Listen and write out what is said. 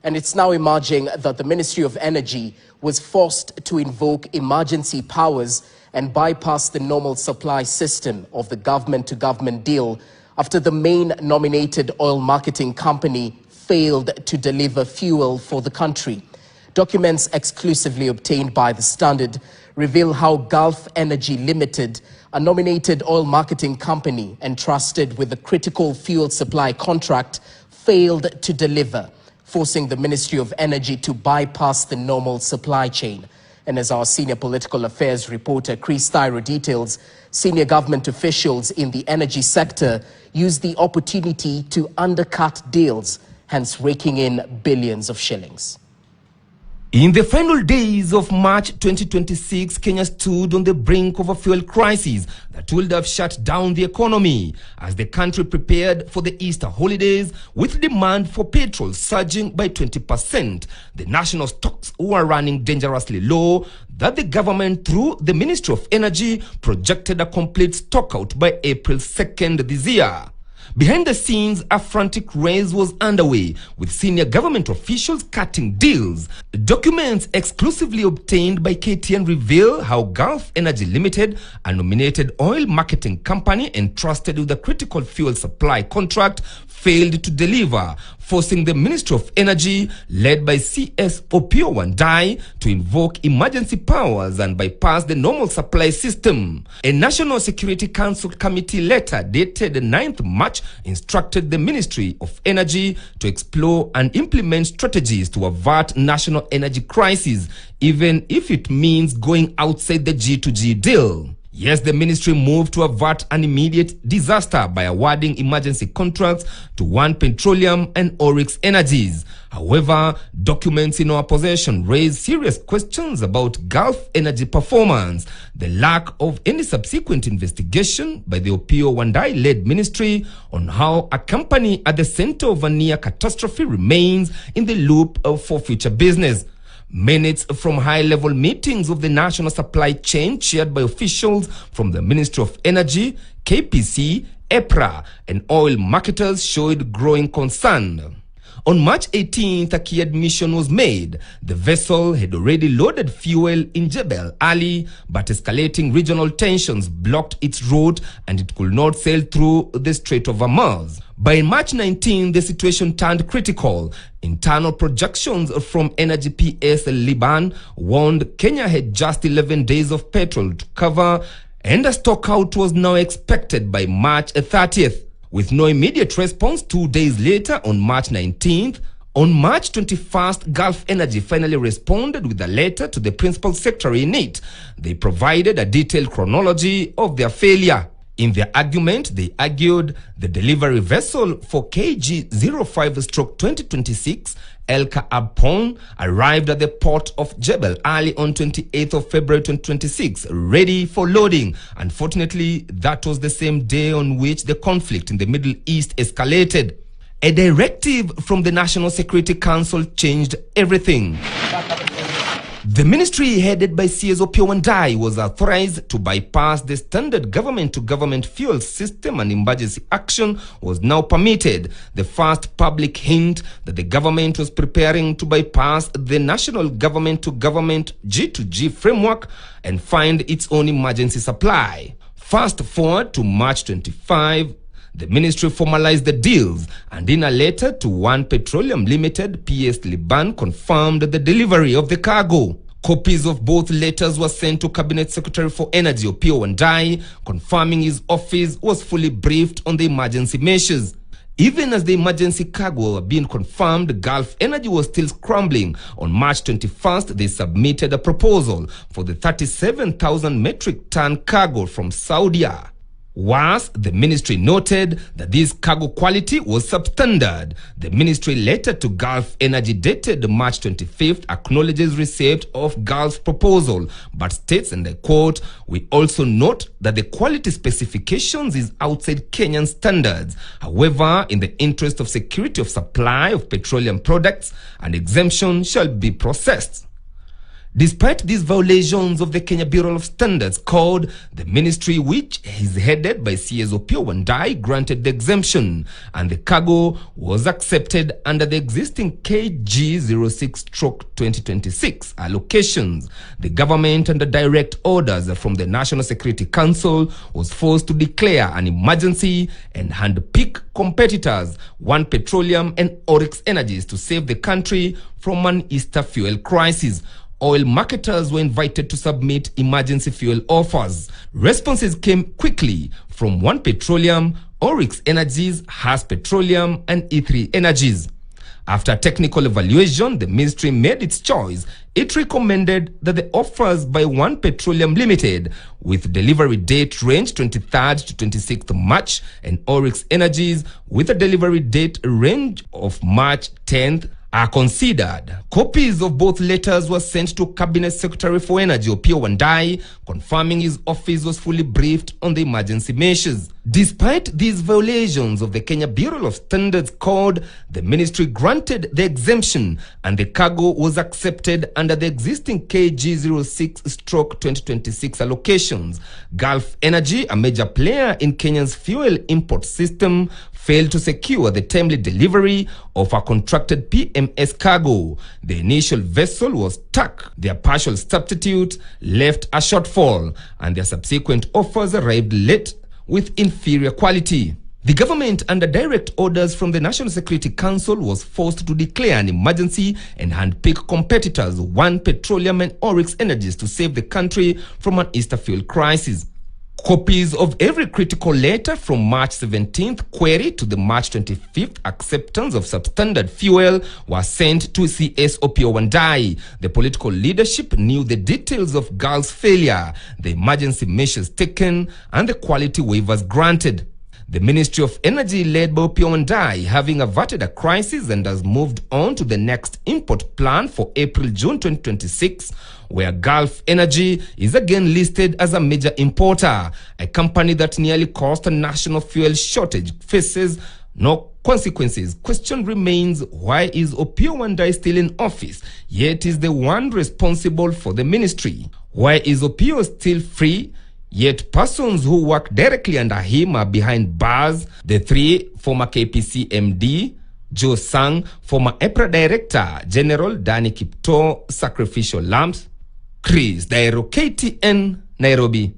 And it's now emerging that the Ministry of Energy was forced to invoke emergency powers and bypass the normal supply system of the government-to-government deal after the main nominated oil marketing company failed to deliver fuel for the country. Documents exclusively obtained by the Standard reveal how Gulf Energy Limited, a nominated oil marketing company entrusted with the critical fuel supply contract, failed to deliver, forcing the Ministry of Energy to bypass the normal supply chain. And as our senior political affairs reporter Chris Thyro details, senior government officials in the energy sector used the opportunity to undercut deals, hence raking in billions of shillings. In the final days of March 2026, Kenya stood on the brink of a fuel crisis that would have shut down the economy as the country prepared for the Easter holidays, with demand for petrol surging by 20%. The national stocks were running dangerously low that the government, through the Ministry of Energy, projected a complete stockout by April 2nd this year. Behind the scenes, a frantic race was underway, with senior government officials cutting deals. Documents exclusively obtained by KTN reveal how Gulf Energy Limited, a nominated oil marketing company entrusted with the critical fuel supply contract, failed to deliver, forcing the Ministry of Energy, led by CS Opiyo Wandayi, to invoke emergency powers and bypass the normal supply system. A National Security Council committee letter dated 9th March instructed the Ministry of Energy to explore and implement strategies to avert national energy crisis, even if it means going outside the G2G deal. Yes, the ministry moved to avert an immediate disaster by awarding emergency contracts to One Petroleum and Oryx Energies. However, documents in our possession raise serious questions about Gulf Energy performance, the lack of any subsequent investigation by the Opiyo Wandayi-led ministry on how a company at the center of a near catastrophe remains in the loop for future business. Minutes from high-level meetings of the national supply chain chaired by officials from the Ministry of Energy, KPC, EPRA, and oil marketers showed growing concern. On March 18th, a key admission was made. The vessel had already loaded fuel in Jebel Ali, but escalating regional tensions blocked its route and it could not sail through the Strait of Hormuz. By March 19, the situation turned critical. Internal projections from Energy PS Liban warned Kenya had just 11 days of petrol to cover, and a stockout was now expected by March 30th. With no immediate response 2 days later, on March 19th, on March 21st, Gulf Energy finally responded with a letter to the principal secretary in it. They provided a detailed chronology of their failure. In their argument, they argued the delivery vessel for KG05/2026 El Kaab arrived at the port of Jebel Ali on 28th of February 2026, ready for loading. Unfortunately, that was the same day on which the conflict in the Middle East escalated. A directive from the National Security Council changed everything. The ministry headed by CS Opiyo Wandayi was authorized to bypass the standard government-to-government fuel system, and emergency action was now permitted, the first public hint that the government was preparing to bypass the national government-to-government G2G framework and find its own emergency supply. Fast forward to March 25, the ministry formalized the deals, and in a letter to One Petroleum Limited, PS Liban confirmed the delivery of the cargo. Copies of both letters were sent to Cabinet Secretary for Energy Opiyo Wandayi, confirming his office was fully briefed on the emergency measures. Even as the emergency cargo were being confirmed, Gulf Energy was still scrambling. On March 21st, they submitted a proposal for the 37,000 metric ton cargo from Saudi Arabia. Worse, the ministry noted that this cargo quality was substandard. The ministry letter to Gulf Energy dated March 25th acknowledges receipt of Gulf's proposal, but states, and I quote, "We also note that the quality specifications is outside Kenyan standards. However, in the interest of security of supply of petroleum products, an exemption shall be processed." Despite these violations of the Kenya Bureau of Standards Code, the ministry, which is headed by CS Opiyo Wandayi, granted the exemption, and the cargo was accepted under the existing KG 06/2026 allocations. The government, under direct orders from the National Security Council, was forced to declare an emergency and handpick competitors, One Petroleum and Oryx Energies, to save the country from an Easter fuel crisis. Oil marketers were invited to submit emergency fuel offers. Responses came quickly from One Petroleum, Oryx Energies, Has Petroleum, and E3 Energies. After technical evaluation, the ministry made its choice. It recommended that the offers by One Petroleum Limited, with delivery date range 23rd to 26th March, and Oryx Energies, with a delivery date range of March 10th, are considered. Copies of both letters were sent to Cabinet Secretary for Energy Opiyo Wandayi, confirming his office was fully briefed on the emergency measures. Despite these violations of the Kenya Bureau of Standards Code, the ministry granted the exemption and the cargo was accepted under the existing KG 06/2026 allocations. Gulf Energy, a major player in Kenya's fuel import system, failed to secure the timely delivery of a contracted PMS cargo. The initial vessel was stuck. Their partial substitute left a shortfall, and their subsequent offers arrived late with inferior quality. The government, under direct orders from the National Security Council, was forced to declare an emergency and handpick competitors, One Petroleum and Oryx Energies, to save the country from an Easter fuel crisis. Copies of every critical letter from March 17th query to the March 25th acceptance of substandard fuel were sent to CS Opiyo Wandayi. The political leadership knew the details of Gulf's failure, the emergency measures taken, and the quality waivers granted. The Ministry of Energy, led by Opiyo Wandayi, having averted a crisis and has moved on to the next import plan for April-June 2026, where Gulf Energy is again listed as a major importer. A company that nearly caused a national fuel shortage faces no consequences. Question remains, why is Opiyo Wandayi still in office, yet is the one responsible for the ministry? Why is Opiyo still free, yet persons who work directly under him are behind bars? The three: former KPC MD Joe Sang, former EPRA Director General Danny Kipto, sacrificial lambs. Chris Dairo, KTN, Nairobi.